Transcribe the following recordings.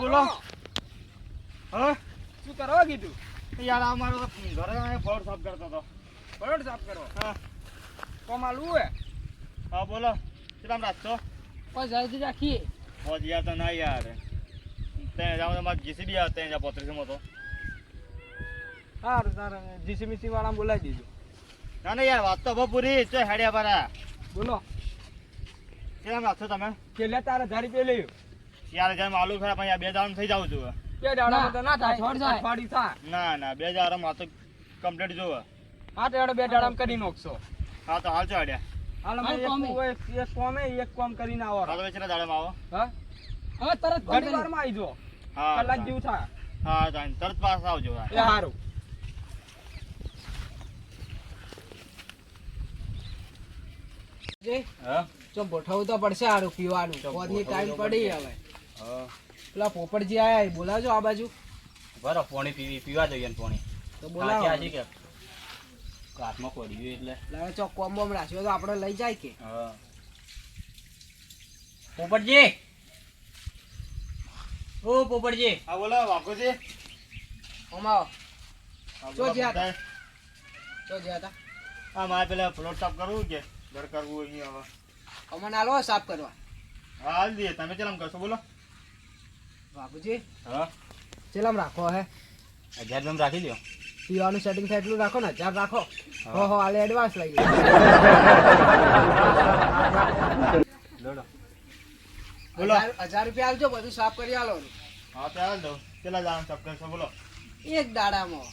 બોલો. હા શું કરવા કીધું? યાર અમારો ઘરે ફળ સાફ કરતો હતો. બરોડ સાફ કરવા. હા કોમ આલવું હે? હા બોલો. કેટલામ રાખશો? બસ જલ્દી રાખીએ. પહોંચ યાર તો ના યાર. ત્યાં જાવ તમારે જીસીબી આવે ત્યાં જા 35 તો. સારું સારું જીસીબીસી વાળા બોલાવી દીધું. ના ના યાર વાત તો બહુ પૂરી છે હેડ્યા પરા. બોલો કેટલામ રાખશો તમે? છેલ્લે તારે 1000 રૂપિયા લઈ. યાર જેમ આલુ ખરા પણ યાર 2 દાડા થઈ જાવ છું. બે દાડામાં તો ના થાય. અઠવાડિયું થાય. ના ના 2 દાડા માં તો કમ્પ્લીટ જોવે. હા તો એડો 2 દાડામાં કરી નાખશો. હા તો હાલ છો હેડ્યા. હાલ અમે એક કોમે એક કોમ કરીને આવો. હા તો કેટલા દાડામાં આવો? હા હવે તરત ઘણી વારમાં આવી જો. હા કલાક જેવું થાય. હા તરત પાસ આવજો. એ સારું. હા તો ગોઠવવું તો પડશે સારું પીવાનું. પોતની ટાઈમ પડી હવે. હા પેલા પોપટજી આયા બોલાવજો આ બાજુ. બરો પાણી પીવા જોઈએ પાણી તો બોલાવો. કે હાથમાં પડ્યું એટલે લાગે ચોક કોમ બોમ રાખ્યો તો આપણે લઈ જાય કે. હા પોપટજી. ઓ પોપટજી. હા બોલો વાઘોજી. ઓમાવો. જો જ્યાં હતા. હા મારે પેલા પ્લોટ સાફ કરવું કે ઘર કરવું અહીંયા હવે અમને આલો સાફ કરવા. હા હાલ દઈએ તમે ચલામ કરશો બોલો. બાબુજી હા ચેલામ રાખો હે 1000 તમે રાખી લ્યો. પીવાનું સેટિંગ થાય એટલું રાખો ને 1000 રાખો. હો આલે એડવાન્સ લઈ લોડો બોલો 1000 રૂપિયા આલજો બધું સાફ કરી આલો. હા તો હાલ દો કેટલા જાણ સાફ કરશો બોલો. એક દાડામાં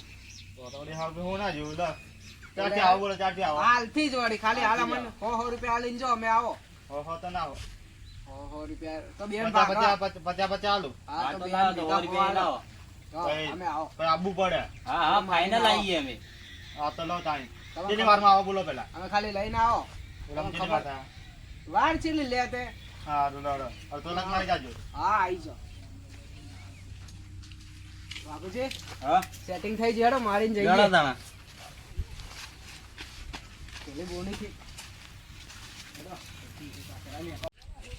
તો થોડી હાલ હું ના જેવું દા ચારથી આવો બોલો ચારથી આવો. હાલથી જ વળી ખાલી હાલ અમને 100 રૂપિયા આલીને જો અમે આવો. હો તો ના આવો 100 રૂપિયા તો બેન 50 આલુ. હા તો બેન 100 રૂપિયા લાવો. અમે આવો. પણ આબુ પડે. હા ફાઇનલ આવીએ અમે. હા તો લો તાણી કેટલી વારમાં આવો બોલો પેલા. અમે ખાલી લઈને આવો. બોલો કેટલી વાર થાય? વાર ચીલી લે તે. હા રોડો અડધો લાખ મારી જાજો. હા આવી જાઓ. બાબુજી હા સેટિંગ થઈ જડો મારીને જઈએ. ગળા દાણા પેલી બોની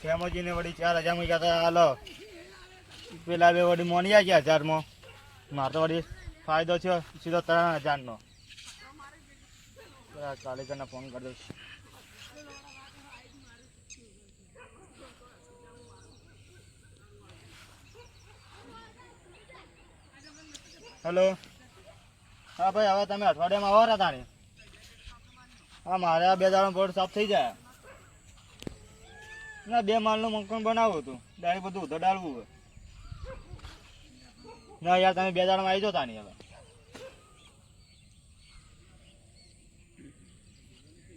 ખેમોજીને વળી 4000 માં ગયા હાલો પેલા બે વળી મોની ગયા 1000 માં. મારે તો વળી ફાયદો થયો સીધો 3000 નો. કાલેકરના ફોન કરી દઈશ. હેલો હા ભાઈ હવે તમે અઠવાડિયામાં આવો રહ્યા તાણે. હા મારે આ 2 દાડા બોર્ડ સાફ થઈ જાય. ના 2 માળનું મકાન બનાવવું હતું ડાયરેક્ટ બધું ઉધર ડાળવું હોય. ના યાર તમે 2 દાડામાં આવી જાઓ તાણી હવે.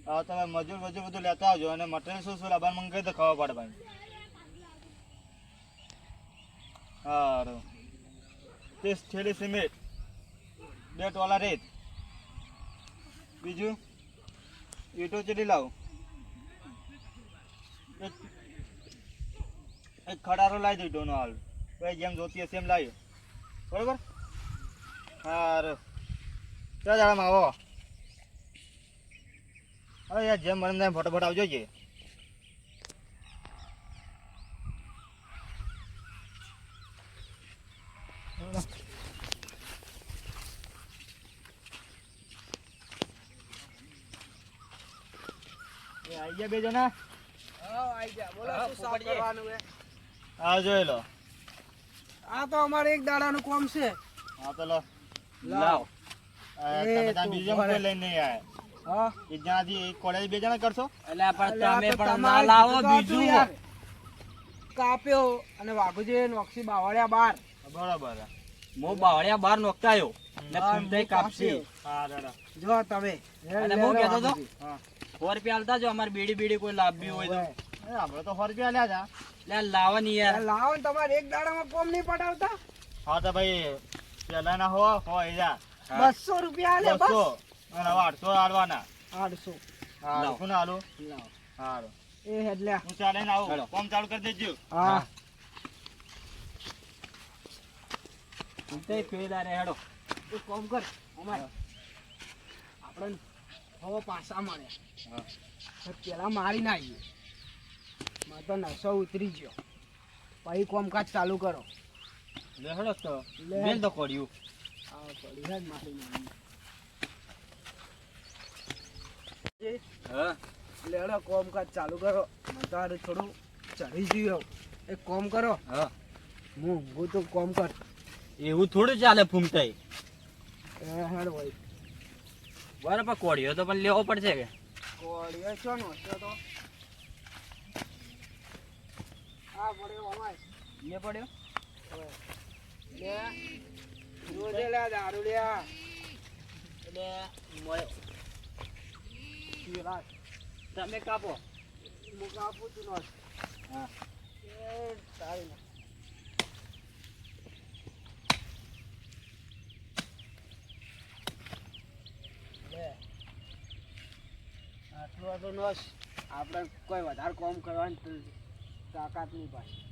હા તમે મજૂર બધું લેતા આવજો અને મટીરિયલ શું લાવવાનું મને કહી દો ખબર પડે ભાઈ. સારું 30 થેલી સિમેન્ટ 2 ટોલા રેત બીજું ઈટો ચેલી લાવું એક ખડારો લાવી દો ઈટોનો હાલ ભાઈ જેમ જોતી હશે એમ લાવ્યો બરોબર. સારું ચાલ દાડામાં આવો. હવે યાર જેમ મને ફટાફટ આવજો છે. આઈ ગયા 2 જણા. હા આવી જા. બોલો શું સાફ કરવાનું છે? હા જોઈ લો. આ તો અમારે એક દાડાનું કામ છે. હા તો લો લાવ તમે ત્યાં બીજો કોઈ લઈને નહીં આવ્યા. હા એક જણાથી એક કોલેજ 2 જણા કરશો. એટલે પણ તમે પણ ના તમારે લાવો કીધું તો હતું બીજું. યાર. કાપ્યો અને વાઘુજી નોક્ષી બાવળ્યા બાર. બરોબર મો બાવળિયા બાર નોકતાયો ને ફૂમતાઈ કાપસી. હા દાદા જો તમે અને હું કહેતો તો હા 100 રૂપિયા આલતા જો અમારે બીડી કોઈ લાવવી હોય તો. આપણે તો 100 રૂપિયા લ્યા જા. લે લાવવાની યાર. લાવો ને તમારે એક દાડામાં કોમ નહીં પડાવતા. હા તો ભાઈ પેલા ના હો એ જા 200 રૂપિયા આલે બસ. 200 અને 800 આલવાના. 800 હા લાવ. શું આલું લાવો. સારું એ હેડલ્યા. હું ચાલે ને આવું હેલો. કામ ચાલુ કરી દેજો. હા ફૂમતાઈ ફેદારે હેડો. એક કામ કર અમારે આપણે હવે પાછા મળ્યા. હા પેલા મારી ના આવીએ મારે તો નસો ઉતરી ગયો પછી કોમકાજ ચાલુ કરો. લે હેડો તો લે. બેન તો કોડ્યું આ પડી હેડ મારી નાની. હા લેડો કોમકાજ ચાલુ કરો. મને તો હારું થોડું ચડી ગયું. એક કોમ કરો, હા હું ઊંઘું તો કોમ કર. એવું થોડું ચાલે ફૂમતાઈ હેડ ભાઈ બરાબર કોડ્યો તો પણ લેવો પડશે કે કોળીએ છો નો છે તો આ પડ્યો અમાય લે પડ્યો લે રોજે લે દારૂ લ્યા એટલે મળ્યો શિરાજ તમે કાપો મુકા પૂતું નો હા એ તારી ના લે આટલું આટલું નોશ આપણે કોઈ વધારે કામ કરવાની તાકાત નહીં પાછી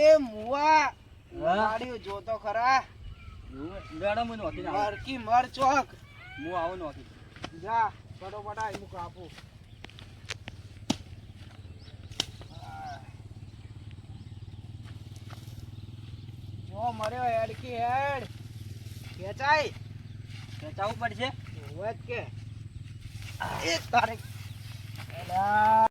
એ મુવા ગાડીઓ જોતો ખરા લેડો મને નોખી આવો મરકી મર ચોક હું આવો નોખી જા ફટોફટ આ મુક આપું જો મર્યો હેડ કી હેડ ખેંચાય ખેંચાવવું પડશે હોય જ કે એ તારે એલા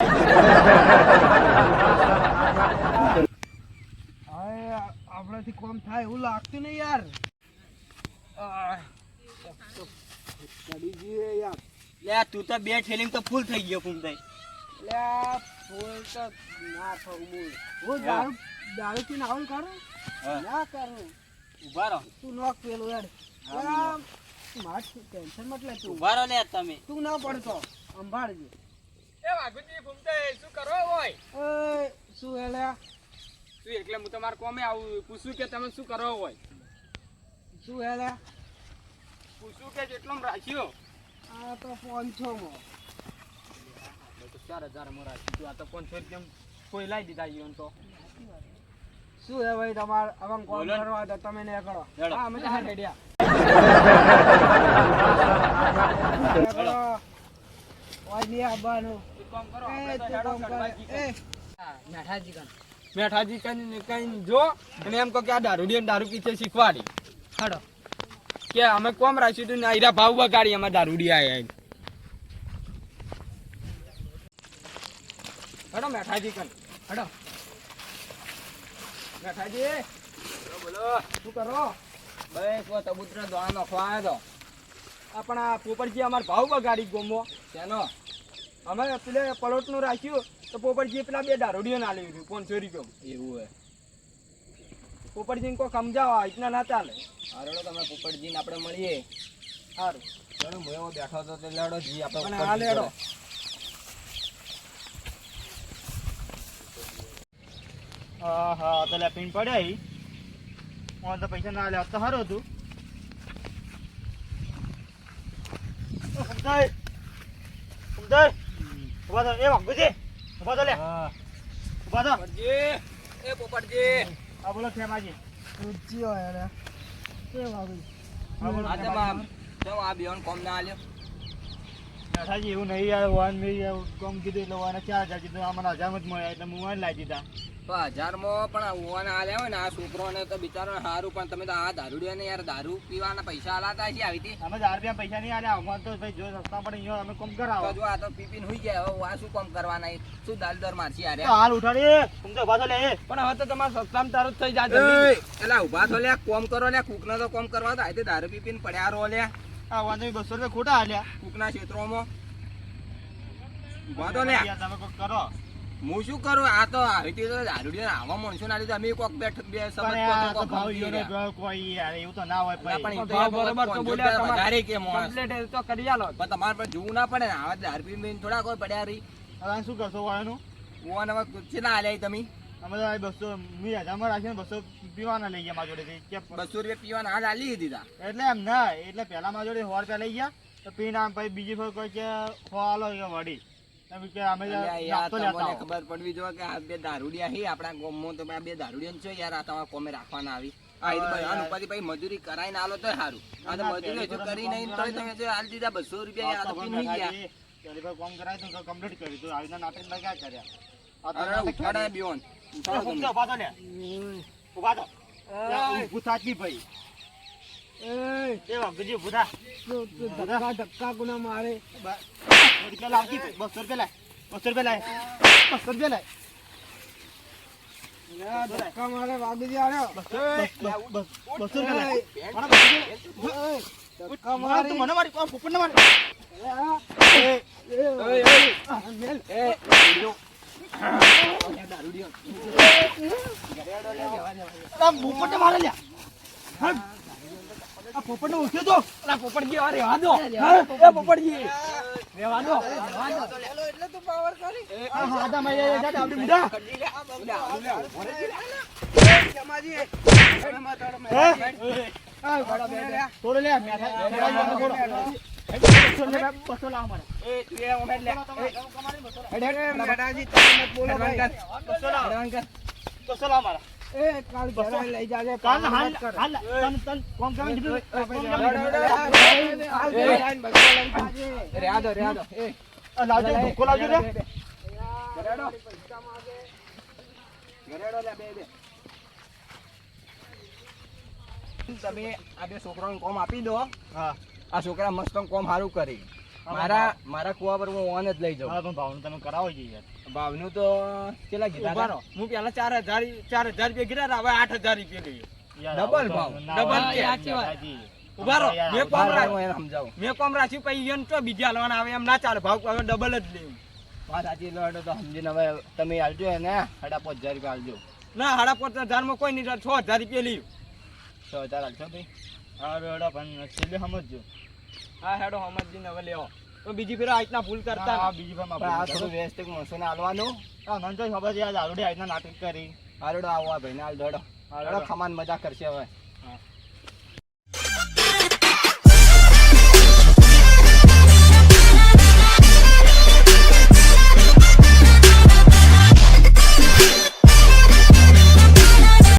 હાય આપણાથી કોમ થાય એવું લાગતું નહીં યાર ચડી ગયું યાર લે તું તો બે ઠેલીમ તો ફૂલ થઈ ગયો ફૂમતાઈ લે ફૂલ તો ના થવું બોલ હું દારૂ પીને આવું કરું હા ના કરું ઉભા રહો તું નોક પેલું યાર હા, માર ટેન્શન મત લે તું ઉભા રહો લે તમે તું ના પડતો સંભાળજે એ વાઘુજી ફૂમતાઈ શું કરો હોય એ શું હેલ્યા શું એટલે હું તમારે કોમે આવું પૂછ્યું કે તમે શું કરો હોય શું હેલ્યા પૂછ્યું કે જેટલો રાખ્યો આ તો 500 માં તો 4000 માં રાખ્યું આ તો 500 રૂપિયા કોઈ લાવી દીધા ઈવન તો શું હે ભાઈ તમાર હવે કોલ બોલો ને. કરવા તો તમે ને કરો હેડો. હા અમે તો હા રેડિયા ઓય ની આવવાનું એક કામ કરો એ આપણે તો તું હેડો કામ કરવા કર. જીકે. એ મેઠાજી કાન મેઠાજી કઈ જો અને એમ કહો કે આ દારૂ પીછે શીખવાડી હડો કે અમે કોમ રાખ્યું હતું ને આયરા ભાવ બગાડી અમે દારૂડી આયા હેડો મેઠાજી કન હડો મેઠાજી બોલો શું કરો બસ વો તબૂતરા દોણા નખવા આવ્યો તો આપણા પોપટજી અમાર ભાવ બગાડી ગોમો તેનો અમે પેલે પલોટનું રાખ્યું તો પોપટજી પેલા બે દારૂડીઓ ના લેવી 500 રૂપિયા એવું હે પોપટજીને કોઈ સમજાવો ઇતના ના ચાલે હારો તમે પોપટજીને આપણે મળીએ સારું ચલો હું એવો બેઠો તો તે લેડો જી આપણે અને ઉપર આ લેડો હા હા તો લે પીન પડ્યા ઈ હું તો પૈસા ના લે તો સારું હતું ફૂમતાઈ ફૂમતાઈ ઉભા થો એ વાઘુજી ઉભા થો લે હા ઉભા થો પોપટજી એ પોપટજી હા બોલો ખેમાજી ઊંચી હોય રે કે વાગી હા બોલો આજે ખેમાજી. તો આ બેન કોમ ના આલ્યો મેઠાજી એવું નહીં યાર વાન મેં કોમ કીધું એટલે વાને 4000 કીધું આ મને 1000 જ મળ્યા એટલે હું વાન લાવી દીધા તો 1000 માં પણ ઓવાના આલ્યા હોય ને આ છોકરોને તો બિચારાને સારું પણ તમે તો આ દારૂડિયાને યાર દારૂ પીવાના પૈસા આલાતા છે આવી હતી અમે 1000 રૂપિયા પૈસા નહીં આલ્યા અમારે તો ભાઈ જો સસ્તા પડે અહીંયા અમે કોમ કરાવો તો જો આ તો પીપીને હોઈ ગયા હવે આ શું કામ કરવાના એ? શું દાલ દર મારસી તો આર્યા હાલ ઉઠાડી ફૂમતાઈ ઉભા થો લે એ પણ હવે તો તમારે સસ્તામાં તારું જ થઈ જાય જલ્દી. એલા ઉભા થો લે કોમ કરો લે કૂકને તો કોમ કરવા તો આતે દારૂ પીપીને પડ્યા રહો લે આ વાંધો 200 રૂપિયા ખોટા આલ્યા કૂકના ક્ષેત્રોમાં ઉભા તો લે યાર, તમે કોક કરો હું શું કરું આ તો આવી રીતે તો દારૂડિયા આવા માણસો ના લીધે અમે કોક બેઠ બે પણ સમજ યાર, કોક તો ભાવ સમજી ઈયોને રહ્યા. કોઈ યાર એવું તો ના હોય ના, ભાઈ પણ ભાવ બરોબર તો બોલ્યા તમારે. વધારે કે માણસ. કમ્પ્લેટ એ તો કરી આલો પણ તમારે પણ જોવું ના પડે ને આવા દારૂ પીને થોડા કોઈ પડ્યા રહી હવે શું કરશો વાળાનું ઓવાને હવે કેટલા આલ્યા તમે અમે તો આ 200 મી હજારમાં રાખીને 200 પીવાના લઈ ગયા મારા જોડેથી કે 200 રૂપિયા પીવાના આજ આલી દીધા એટલે એમ ના એટલે પહેલા મારા જોડે 100 રૂપિયા લઈ ગયા તો પીને આમ પછી બીજી ફર કોઈ કે 100 આલો કે વળી એમ કે અમે અલ્યા યાર નાસ્તો લેતા તમને આવો. ખબર પડવી જોઈએ કે આ બે દારૂડિયા હી આપણા ગામમાં તો આ બે દારૂડિયા છે યાર આ તમારા કોમે રાખવાના આવી આ એ બધાનું ઉપાધિ પછી મજૂરી કરાઈને આલો તોય સારું આ તો મજૂરી હજુ કરી નહીં તોય તમે જે આલી દીધા 200 રૂપિયા યાર આ તો પીને નહીં ગયા ત્યારે ભાઈ કોમ કરાય તો કમ્પ્લીટ કર્યું તો આવી રીતના નાટક ના ક્યાં કર્યા આ તો અરે નાટક ઉઠાડા કર્યું. બેન ઉભા થો લે. ઉભા થો. ઊભું થાકી ભાઈ. એ એ વાઘજી ઊભું થા. ધક્કા ધક્કા કોના મારે 200 રૂપિયા લાવજી ભાઈ. 200 રૂપિયા લાય. 200 રૂપિયા લાય. 200 રૂપિયા લાય. ધક્કા મારે વાગી આવ્યો 200 રૂપિયા લાય. ધક્કા મારે મારે તું મને મારી પોપટને મારી. આ પોપટને મારે લ્યા. હા. આ પોપટને ઉઠ્યો તો. અલા પોપટજી આ રેવા દો એ પોપટજી રેવા દો એટલે તું પાવર કરી આ હાડા માં જા આપડી બુડા. સમાજી થોડો લે મેઠા થોડો. 200 લાવ મારે. એ તું એ ઓમેડ લે મેડાજી તમે મત બોલો ભાઈ 200 લાવ. 200 લાવ મારા. એ કાલ ઘરે લઈ જાજે કાલ હાલ હાલ તન કોમ કામ કીધું. રેવા દો એ લાવજો ધોકો લાવજો રે. ઘરેડો લે બે તમે આ બે છોકરાઓને કોમ આપી દો. હા આ છોકરા મસ્ત કોમ સારું કરી. મારા કુવા પર હું ઓન જ લઈ જાઉં. હા પણ ભાવનું તમે કરાવો જ યાર. ભાવનું તો કેટલા કીધા ઉભા હતા? રહો. હું પેલા 4000 રૂપિયા ગીરા હવે 8000 રૂપિયા લઈએ યાર ડબલ ભાવ. ડબલ કે સાચી વાત. ઉભા રહો. યાર, મેં કોમ ભાવ રાખ્યું. હું એને સમજાવું. મેં કોમ રાખ્યું પછી એને તો બીજા હાલવાના આવે એમ ના ચાલે ભાવ હવે ડબલ જ લેવું વાત સાચી લો હેડો તો સમજીને હવે તમે આલજો એને 5000 રૂપિયા આલજો. ના 5000 માં કોઈ નહીં 6000 રૂપિયા લઈએ 6000 આલજો ભાઈ. હા રેડો પણ છેલ્લે સમજજો. હા હેડો હમદજીને હવે લેવો તો બીજી ફેર આ રીતના ભૂલ કરતા હા ને. બીજી પણ આ ભાઈ થોડું વ્યવસ્થિત માણસોને આલવાનું. હા મને તો ખબર છે આ દારૂડી આઈના નાટક કરી. હારડો આવો આ ભાઈને આલ દોડો. હારડો ખમાન મજા કરશે હવે. હા